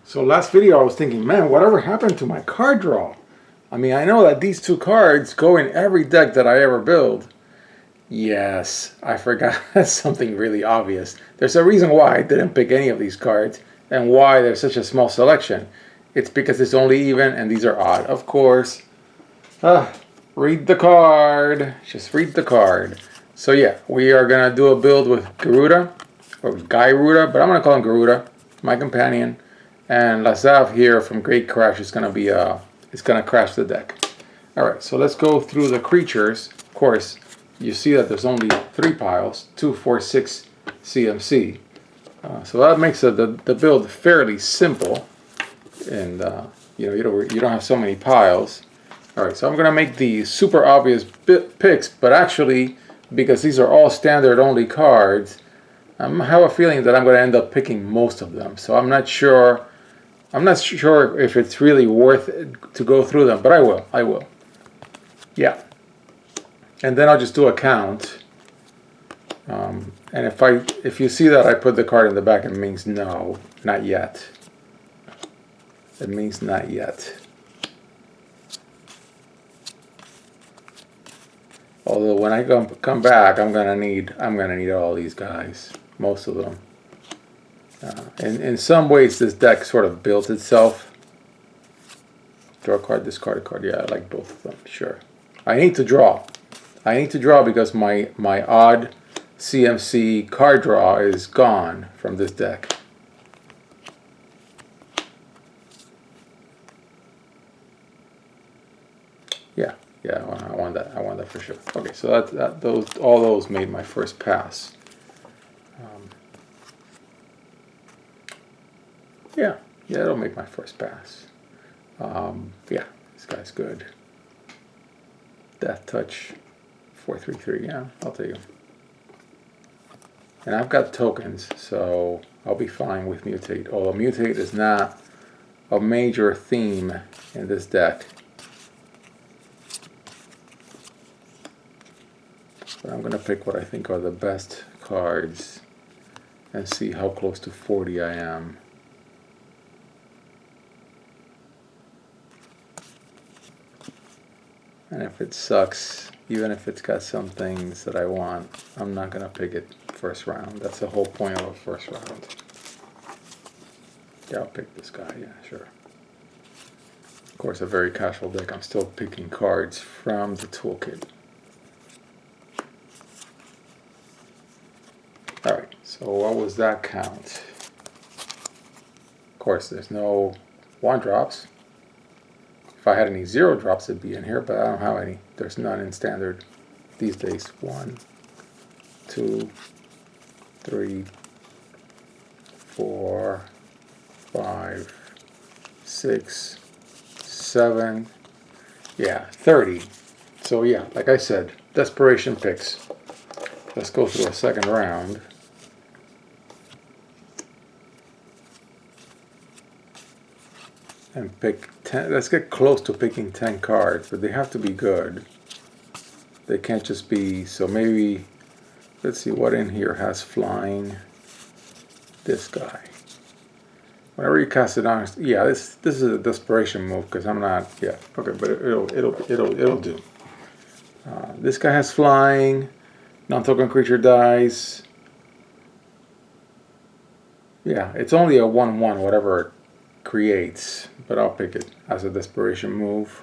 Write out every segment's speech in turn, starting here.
So last video I was thinking, man, whatever happened to my card draw? I mean, I know that these two cards go in every deck that I ever build. Yes, I forgot something really obvious. There's a reason why I didn't pick any of these cards and why there's such a small selection. It's because it's only even and these are odd. Of course. Read the card. Just read the card. So yeah, we are going to do a build with Gyruda, or Gyruda, but I'm going to call him Gyruda, my companion. And Lazav here from Gatecrash is going to be it's going to crash the deck. Alright, so let's go through the creatures. Of course, you see that there's only 3 piles, 2, 4, 6 CMC. So that makes the build fairly simple. And you don't have so many piles. Alright, so I'm going to make the super obvious picks, but actually, because these are all standard only cards, I have a feeling that I'm going to end up picking most of them. So I'm not sure if it's really worth it to go through them, but I will. Yeah. And then I'll just do a count. And if you see that I put the card in the back, it means no, not yet. It means not yet. Although when I come back, I'm gonna need all these guys, most of them. In some ways, this deck sort of built itself. Draw a card, discard a card. Yeah, I like both of them. Sure. I need to draw. Because my odd CMC card draw is gone from this deck. Yeah, I want that for sure. Okay, so all those made my first pass. Yeah, it'll make my first pass. Yeah, this guy's good. Death Touch, 4/3/3. Yeah, I'll take him. And I've got tokens, so I'll be fine with Mutate. Although Mutate is not a major theme in this deck. But I'm going to pick what I think are the best cards and see how close to 40 I am. And if it sucks, even if it's got some things that I want, I'm not going to pick it first round. That's the whole point of a first round. Yeah, I'll pick this guy. Yeah, sure. Of course, a very casual deck. I'm still picking cards from the toolkit. Alright, so what was that count? Of course, there's no 1-drops. If I had any 0-drops, it'd be in here, but I don't have any. There's none in standard these days. 1, 2, 3, 4, 5, 6, 7. Yeah, 30. So yeah, like I said, desperation picks. Let's go through a second round. And pick 10. Let's get close to picking 10 cards, but they have to be good. They can't just be, so maybe, let's see what in here has flying. This guy. Whenever you cast it on, yeah, this is a desperation move because I'm not, yeah, okay, but it'll do. This guy has flying. Non-token creature dies. Yeah, it's only a 1/1, whatever it creates, but I'll pick it as a desperation move.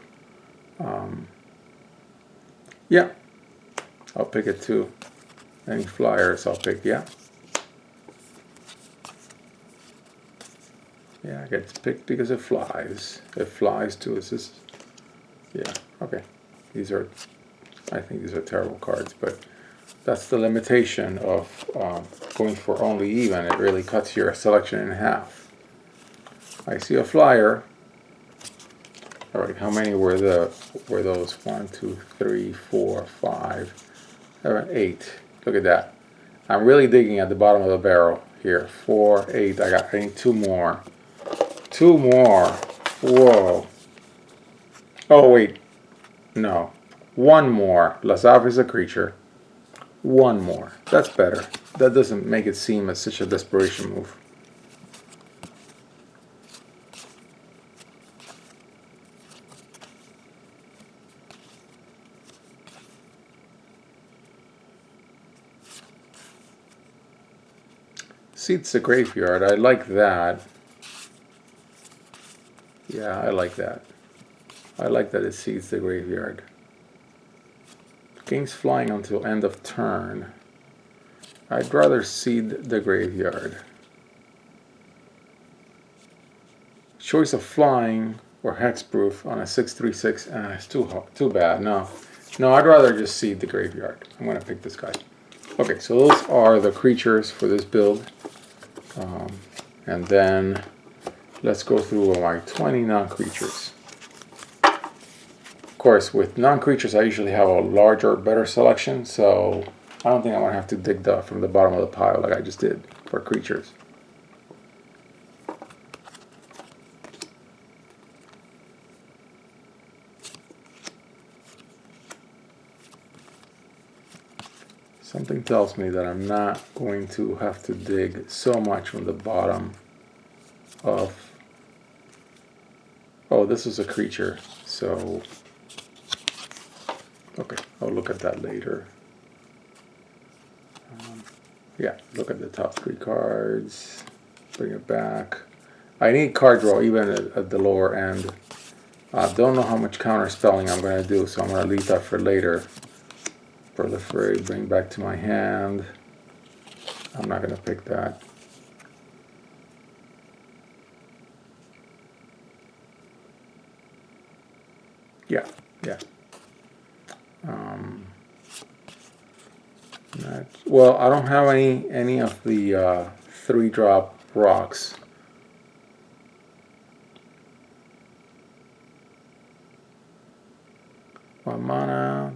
Yeah, I'll pick it too. Any flyers, I'll pick, yeah. Yeah, I get picked because it flies. It flies too. It's just, yeah, okay. I think these are terrible cards, but that's the limitation of going for only even. It really cuts your selection in half. I see a flyer. All right, how many were those? 1, 2, 3, 4, 5, 7, 8. Look at that. I'm really digging at the bottom of the barrel here. 4, 8. I need 2 more. 2 more. Whoa. Oh wait. No. 1 more. Lazav is a creature. 1 more. That's better. That doesn't make it seem as such a desperation move. Seeds the graveyard. I like that. Yeah, I like that. I like that it seeds the graveyard. King's flying until end of turn. I'd rather seed the graveyard. Choice of flying or hexproof on a 6/3/6. It's too bad. No, I'd rather just seed the graveyard. I'm gonna pick this guy. Okay, so those are the creatures for this build, and then let's go through my 20 non-creatures. Of course, with non-creatures, I usually have a larger, better selection, so I don't think I'm gonna have to dig from the bottom of the pile like I just did for creatures. Something tells me that I'm not going to have to dig so much from the bottom of... Oh, this is a creature, so... Okay, I'll look at that later. Yeah, look at the top 3 cards. Bring it back. I need card draw even at the lower end. I don't know how much counter spelling I'm going to do, so I'm going to leave that for later. Proliferate, bring back to my hand. I'm not going to pick that. Yeah. Well, I don't have any of the 3-drop rocks. One mana.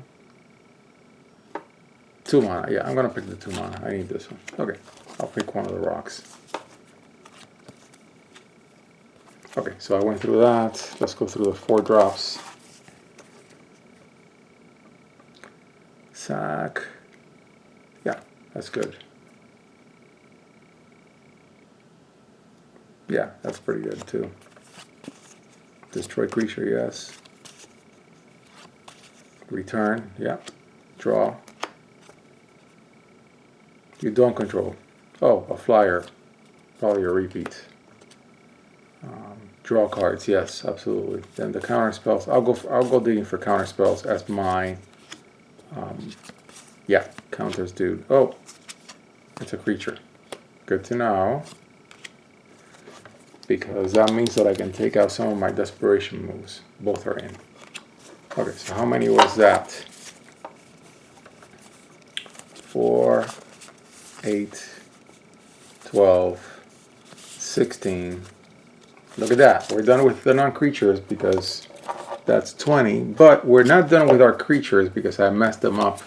2 mana. Yeah, I'm gonna pick the 2 mana. I need this one. Okay, I'll pick one of the rocks. Okay, so I went through that. Let's go through the 4 drops. Sack. Yeah, that's good. Yeah, that's pretty good too. Destroy creature, yes. Return, yeah. Draw. You don't control. Oh, a flyer. Probably a repeat. Draw cards, yes, absolutely. Then the counter spells. I'll go digging for counter spells as my yeah, counters dude. Oh, it's a creature. Good to know. Because that means that I can take out some of my desperation moves. Both are in. Okay, so how many was that? 4, 8, 12, 16. Look at that. We're done with the non-creatures because that's 20. But we're not done with our creatures because I messed them up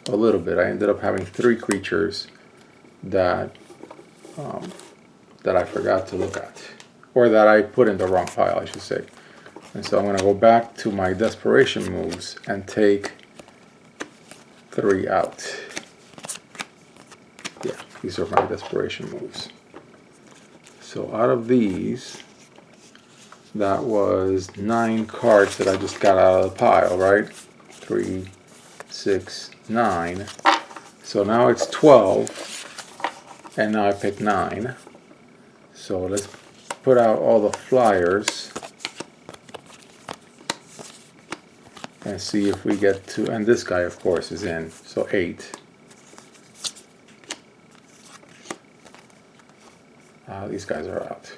a little bit. I ended up having 3 creatures that I forgot to look at. Or that I put in the wrong pile, I should say. And so I'm going to go back to my desperation moves and take 3 out. Yeah, these are my desperation moves. So out of these, that was 9 cards that I just got out of the pile, right? 3, 6, 9. So now it's 12, and now I pick 9. So let's put out all the flyers and see if we get to, and this guy of course is in, so 8. These guys are out.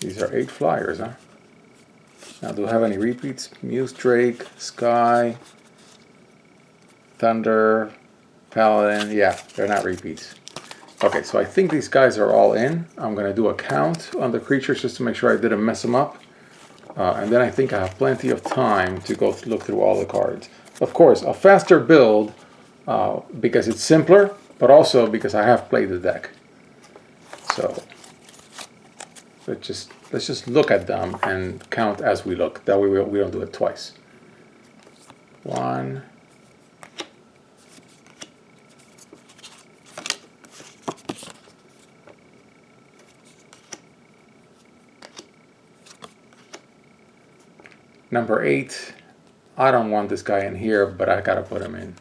These are 8 flyers, huh? Now, do I have any repeats? Muse Drake, Sky, Thunder, Paladin. Yeah, they're not repeats. Okay, so I think these guys are all in. I'm going to do a count on the creatures just to make sure I didn't mess them up. And then I think I have plenty of time to go look through all the cards. Of course, a faster build because it's simpler, but also because I have played the deck. So let's just look at them and count as we look. That way we don't do it twice. 1. Number 8. I don't want this guy in here, but I gotta put him in.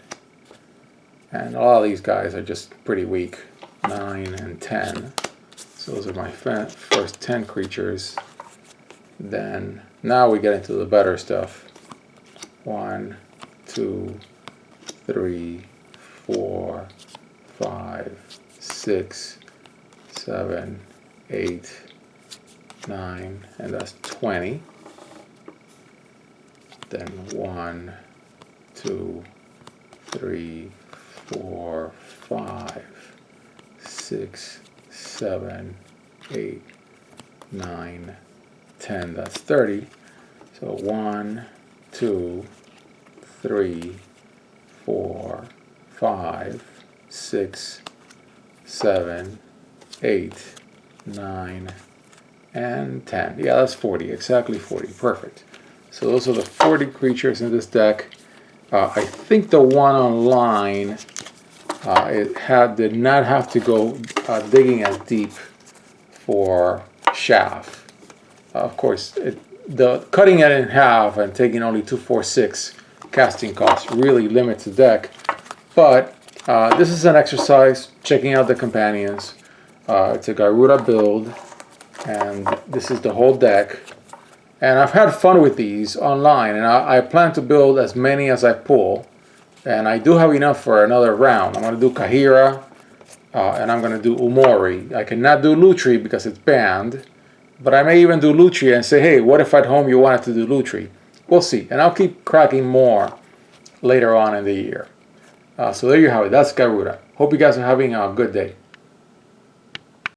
And a lot of these guys are just pretty weak. 9 and 10. So those are my first 10 creatures. Then now we get into the better stuff. 1, 2, 3, 4, 5, 6, 7, 8, 9, and that's 20. Then 1, 2, 3, 4, 5, 6, 7, 8, 9, 10. That's 30. So 1, 2, 3, 4, 5, 6, 7, 8, 9, and 10. Yeah, that's 40. Exactly 40. Perfect. So those are the 40 creatures in this deck. I think the one online did not have to go digging as deep for Shaft. Of course, the cutting it in half and taking only 2, 4, 6 casting costs really limits the deck. But this is an exercise checking out the companions. It's a Gyruda build, and this is the whole deck. And I've had fun with these online, and I plan to build as many as I pull. And I do have enough for another round. I'm going to do Kahira, and I'm going to do Umori. I cannot do Lutri because it's banned, but I may even do Lutri and say, hey, what if at home you wanted to do Lutri? We'll see. And I'll keep cracking more later on in the year. So there you have it. That's Gyruda. Hope you guys are having a good day.